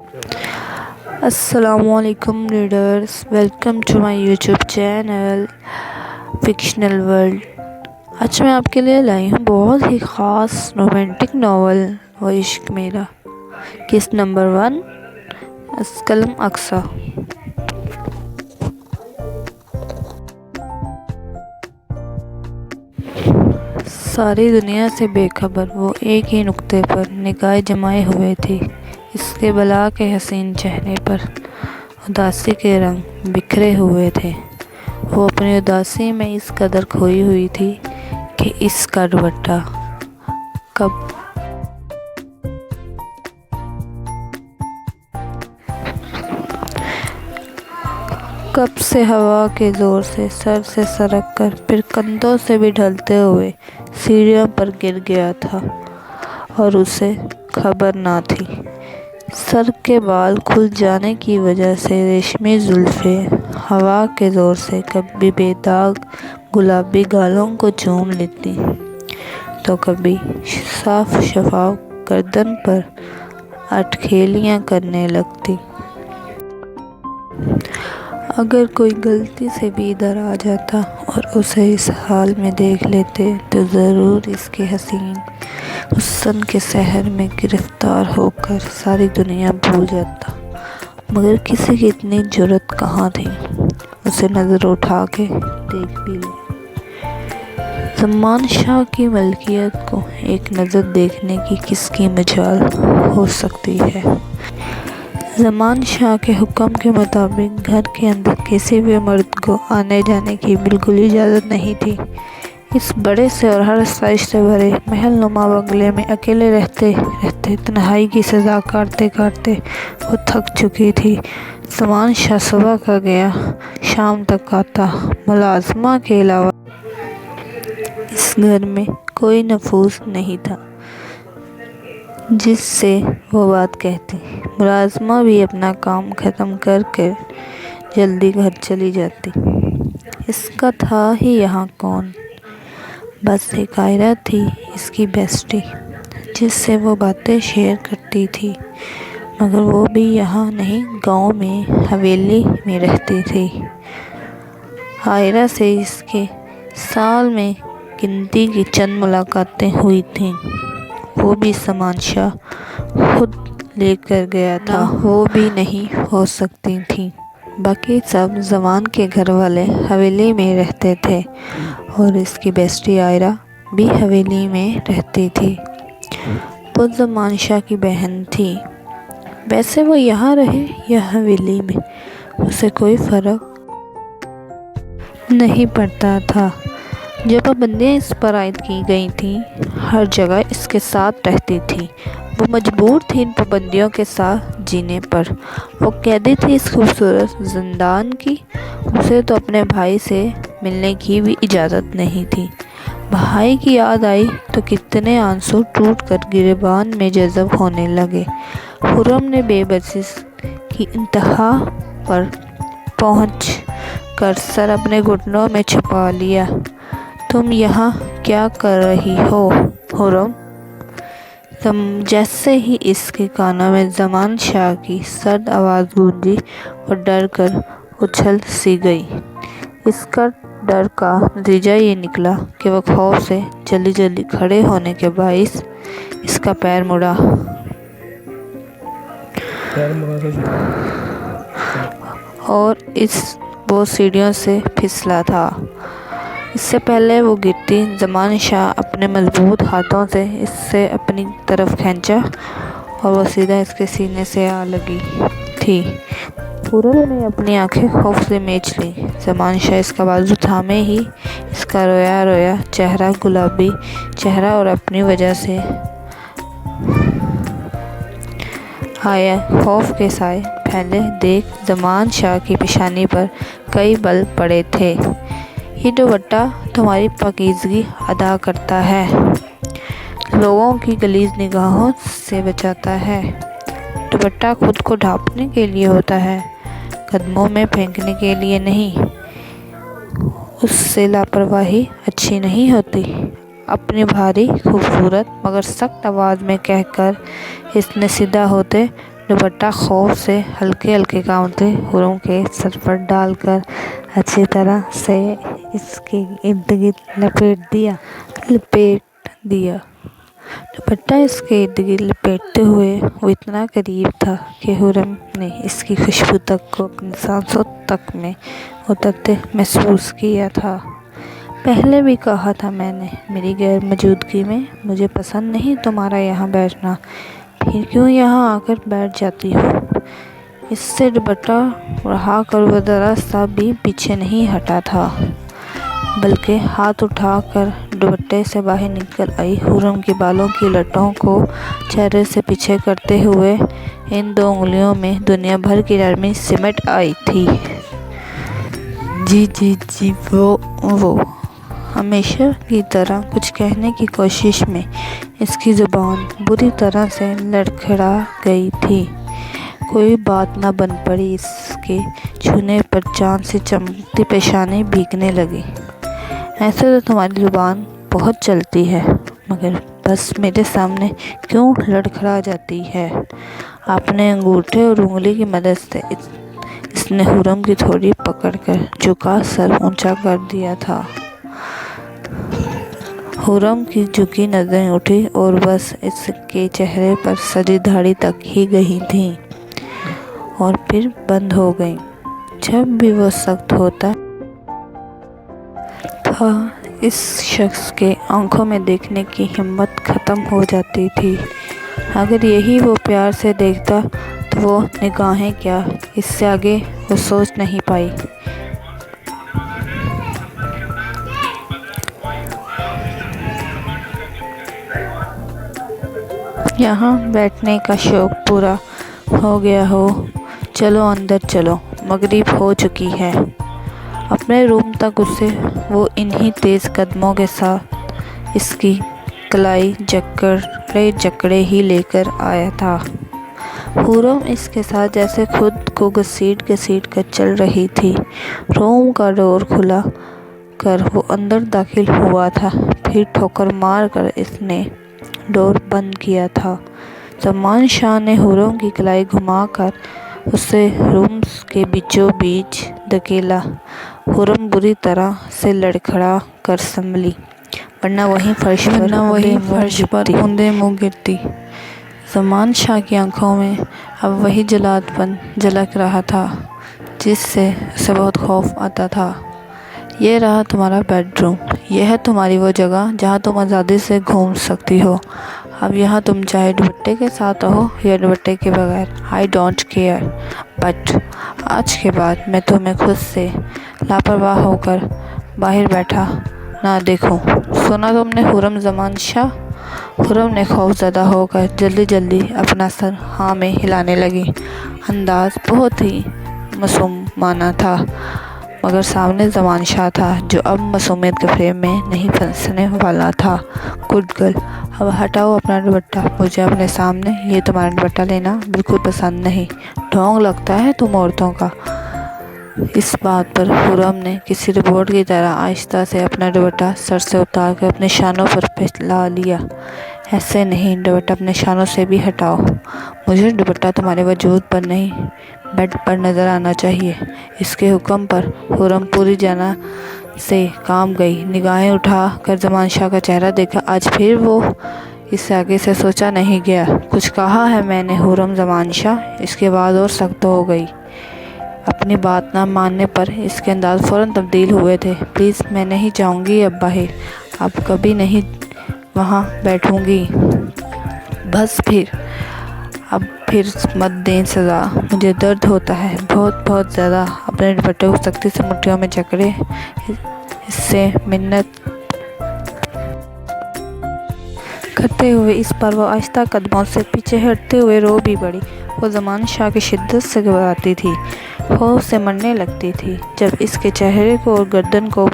السلام علیکم readers, welcome to my YouTube channel fictional world. آج میں آپ کے لیے لائی ہوں بہت ہی خاص رومانٹک ناول وہ عشق میرا، قسط نمبر 1، قلم اقصیٰ۔ ساری دنیا سے بے خبر وہ ایک ہی نقطے پر نگاہیں جمائے ہوئے تھی۔ اس کے بلا کے حسین چہرے پر اداسی کے رنگ بکھرے ہوئے تھے۔ وہ اپنی اداسی میں اس قدر کھوئی ہوئی تھی کہ اس کا دوپٹہ کب سے ہوا کے زور سے سر سے سرک کر پھر کندھوں سے بھی ڈھلتے ہوئے سیڑھیوں پر گر گیا تھا اور اسے خبر نہ تھی۔ سر کے بال کھل جانے کی وجہ سے ریشمی زلفیں ہوا کے زور سے کبھی بے داغ گلابی گالوں کو چوم لیتی تو کبھی صاف شفاف گردن پر اٹکھیلیاں کرنے لگتی۔ اگر کوئی غلطی سے بھی ادھر آ جاتا اور اسے اس حال میں دیکھ لیتے تو ضرور اس کے حسین حسن کے سحر میں گرفتار ہو کر ساری دنیا بھول جاتا، مگر کسی کی اتنی جرأت کہاں تھی اسے نظر اٹھا کے دیکھ بھی لے۔ زمان شاہ کی ملکیت کو ایک نظر دیکھنے کی کس کی مجال ہو سکتی ہے؟ زمان شاہ کے حکم کے مطابق گھر کے اندر کسی بھی مرد کو آنے جانے کی بالکل اجازت نہیں تھی۔ اس بڑے سے اور ہر آسائش سے بھرے محل نما بنگلے میں اکیلے رہتے رہتے تنہائی کی سزا کاٹتے کاٹتے وہ تھک چکی تھی۔ زمان شاہ صبح کا گیا، شام تک آتا۔ ملازمہ کے علاوہ اس گھر میں کوئی نفوذ نہیں تھا جس سے وہ بات کہتی۔ ملازمہ بھی اپنا کام ختم کر کے جلدی گھر چلی جاتی۔ اس کا تھا ہی یہاں کون؟ بس ایک آئرہ تھی، اس کی بیسٹی، جس سے وہ باتیں شیئر کرتی تھی، مگر وہ بھی یہاں نہیں، گاؤں میں حویلی میں رہتی تھی۔ آئرہ سے اس کے سال میں گنتی کی چند ملاقاتیں ہوئی تھیں، وہ بھی زمان شاہ خود لے کر گیا تھا، وہ بھی نہیں ہو سکتی تھیں۔ باقی سب زمان کے گھر والے حویلی میں رہتے تھے اور اس کی بیسٹی آئرہ بھی حویلی میں رہتی تھی۔ وہ زمان شاہ کی بہن تھی۔ ویسے وہ یہاں رہے یا حویلی میں اسے کوئی فرق نہیں پڑتا تھا۔ جو پابندیاں اس پر عائد کی گئی تھیں ہر جگہ اس کے ساتھ رہتی تھیں۔ وہ مجبور تھی ان پابندیوں کے ساتھ جینے پر۔ وہ قیدی تھی اس خوبصورت زندان کی۔ اسے تو اپنے بھائی سے ملنے کی بھی اجازت نہیں تھی۔ بھائی کی یاد آئی تو کتنے آنسو ٹوٹ کر گریبان میں جذب ہونے لگے۔ خرم نے بے بسی کی انتہا پر پہنچ کر سر اپنے گھٹنوں میں چھپا لیا۔ تم یہاں کیا کر رہی ہو خرم؟ جیسے ہی اس کے کانوں میں زمان شاہ کی سرد آواز گونجی وہ ڈر کر اچھل سی گئی۔ اس کا ڈر کا نتیجہ یہ نکلا کہ وہ خوف سے جلدی جلدی کھڑے ہونے کے باعث اس کا پیر مڑا اور وہ سیڑھیوں سے پھسلا تھا۔ اس سے پہلے وہ گرتی، زمان شاہ اپنے مضبوط ہاتھوں سے اس سے اپنی طرف کھینچا اور وہ سیدھا اس کے سینے سے آ لگی تھی۔ خرم نے اپنی آنکھیں خوف سے میچ لیں۔ زمان شاہ اس کا بازو تھامے ہی اس کا رویا رویا چہرہ، گلابی چہرہ اور اپنی وجہ سے آیا خوف کے سائے پھیلے دیکھ زمان شاہ کی پیشانی پر کئی بل پڑے تھے۔ یہ دوپٹہ تمہاری پاکیزگی ادا کرتا ہے، لوگوں کی غلیظ نگاہوں سے بچاتا ہے۔ دوپٹہ خود کو ڈھانپنے کے لیے ہوتا ہے، قدموں میں پھینکنے کے لیے نہیں۔ اس سے لاپرواہی اچھی نہیں ہوتی۔ اپنی بھاری خوبصورت مگر سخت آواز میں کہہ کر اس نے سیدھا ہوتے दुपट्टा खौफ से हल्के हल्के कांपते हुरम के सर पर डालकर अच्छी तरह से इसके इर्द गिर्द लपेट दिया। दुपट्टा इसके इर्द गिर्द लपेटते हुए वो इतना करीब था कि हुरम ने इसकी खुशबू तक को अपनी सांसों तक में उतरते महसूस किया था। पहले भी कहा था मैंने, मेरी गैर मौजूदगी में मुझे पसंद नहीं तुम्हारा यहाँ बैठना, फिर क्यों यहाँ आकर बैठ जाती हो। इससे दुपट्टा उड़ा कर वो ज़रा सा भी पीछे नहीं हटा था, बल्कि हाथ उठाकर दुपट्टे से बाहर निकल आई। हुरम के बालों की लटों को चेहरे से पीछे करते हुए इन 2 उंगलियों में दुनिया भर की नरमी सिमट आई थी। जी वो हमेशा की तरह कुछ कहने की कोशिश में इसकी ज़ुबान बुरी तरह से लड़खड़ा गई थी। कोई बात न बन पड़ी। इसके छूने पर चाँद से चमकती पेशानी भीगने लगी। ऐसे तो तुम्हारी ज़ुबान बहुत चलती है, मगर बस मेरे सामने क्यों लड़खड़ा जाती है। अपने अंगूठे और उंगली की मदद से इसने हुरम की थोड़ी पकड़कर झुका सर ऊंचा कर दिया था। हुरम की झुकी नज़रें उठी और बस इसके चेहरे पर सजी दाढ़ी तक ही गई थीं और फिर बंद हो गईं। जब भी वो सख्त होता था, इस शख्स के आंखों में देखने की हिम्मत ख़त्म हो जाती थी। अगर यही वो प्यार से देखता तो वो निगाहें क्या, इससे आगे वो सोच नहीं पाई। यहाँ बैठने का शौक़ पूरा हो गया हो, चलो अंदर चलो, मगरिब हो चुकी है। अपने रूम तक उसे वो इन्हीं तेज़ कदमों के साथ इसकी कलाई जकड़े ही लेकर आया था। हुरम इसके साथ जैसे खुद को घसीट कर चल रही थी। रूम का डोर खुला कर वो अंदर दाखिल हुआ था, फिर ठोकर मार कर इसने डोर बंद किया था। ज़मान शाह ने हुरम की कलाई घुमाकर उसे रूम के बीचों बीच धकेला। हुरम बुरी तरह से लड़खड़ा कर संभली, वरना वहीं फर्श पर ऊंधे मुँह गिरती। ज़मान शाह की आंखों में अब वही जलादपन झलक रहा था जिससे उसे बहुत खौफ आता था। ये रहा तुम्हारा बेडरूम, यह है तुम्हारी वो जगह जहाँ तुम आज़ादी से घूम सकती हो। अब यहाँ तुम चाहे दुपट्टे के साथ रहो या दुपट्टे के बगैर, आई डोंट केयर, बट आज के बाद मैं तुम्हें खुद से लापरवाह होकर बाहर बैठा ना देखूं। सुना तुमने हुरम ज़मान शाह? हुरम ने खौफज़दा होकर जल्दी अपना सर हाँ में हिलाने लगी। अंदाज़ बहुत ही मासूमाना था, मगर सामने ज़मान शाह था जो अब मासूमियत के फ्रेम में नहीं फंसने वाला था। गुड गर्ल, अब हटाओ अपना दुपट्टा, मुझे अपने सामने ये तुम्हारा दुपट्टा लेना बिल्कुल पसंद नहीं। ढोंग लगता है तुम औरतों का। इस बात पर हुरम ने किसी रोबोट की तरह आहिस्ता से अपना दुपट्टा सर से उतार कर अपने शानों पर फैला लिया। ऐसे नहीं, दुपट्टा अपने शानों से भी हटाओ। मुझे दुपट्टा तुम्हारे वजूद पर नहीं, बेड पर नज़र आना चाहिए। इसके हुक्म पर हुरम पूरी जाना से काम गई। निगाहें उठा कर ज़मान शाह का चेहरा देखा। आज फिर वो इससे आगे से सोचा नहीं गया। कुछ कहा है मैंने हुरम ज़मान शाह? इसके बाद और सख्त हो गई। अपनी बात ना मानने पर इसके अंदाज़ फ़ौरन तब्दील हुए थे। प्लीज़, मैं नहीं जाऊंगी अब बाहर, अब कभी नहीं वहाँ बैठूंगी। बस अब फिर मत दें सज़ा, मुझे दर्द होता है बहुत ज़्यादा। अपने दुपट्टे को सख्ती से मुट्ठियों में जकड़े इससे मिन्नत करते हुए इस पर वो आहिस्ता कदमों से पीछे हटते हुए रो भी पड़ी। वो ज़मान शाह की शिद्दत से घबराती थी, खौफ से मरने लगती थी जब इसके चेहरे को और गर्दन को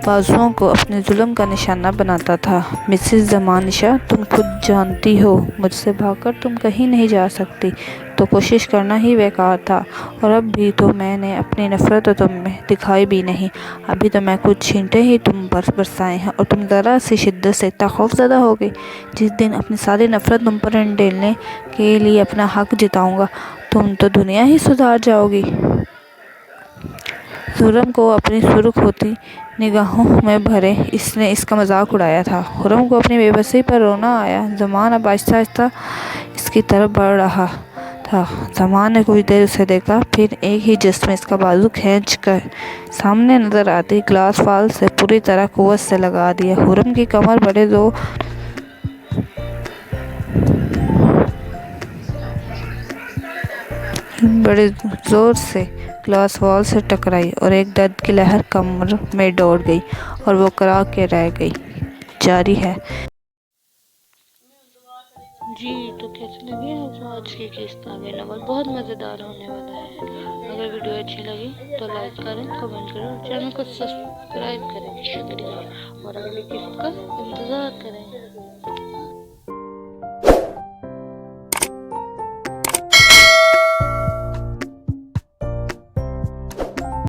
बाजुओं को अपने जुल्म का निशाना बनाता था। मिसेस ज़मान शाह, तुम खुद जानती हो मुझसे भागकर तुम कहीं नहीं जा सकती। तो कोशिश करना ही बेकार था। और अब भी तो मैंने अपनी नफ़रत तो तुम में दिखाई भी नहीं। अभी तो मैं कुछ छींटे ही तुम पर बरसाए हैं और तुम ज़रा सी शिद्दत से इतना खौफज़दा हो गई। जिस दिन अपनी सारी नफ़रत तुम पर ढेलने के लिए अपना हक जिताऊँगा, तुम तो दुनिया ही सुधार जाओगी। खुर्रम को अपनी सुर्ख होती निगाहों में भरे इसने इसका मजाक उड़ाया था। खुर्रम को अपनी बेबसी पर रोना आया। ज़मान अब आहिस्ता आहिस्ता इसकी तरफ बढ़ रहा था। ज़मान ने कुछ देर उसे देखा, फिर एक ही झटके में इसका बाजू खींच कर सामने नजर आती ग्लास फाल से पूरी तरह कुव्वत से लगा दिया। खुर्रम की कमर बड़े जोर से ग्लास वॉल से टकराई और एक दर्द की लहर कमर में दौड़ गई और वो करा के रह गई। जारी है। जी तो कैसी लगी आज की किस्त? में नवल बहुत मज़ेदार होने वाला है। अगर वीडियो अच्छी लगी तो लाइक करें, कमेंट करें और चैनल को सब्सक्राइब करें। शुक्रिया और अगली किस्त का इंतज़ार करें।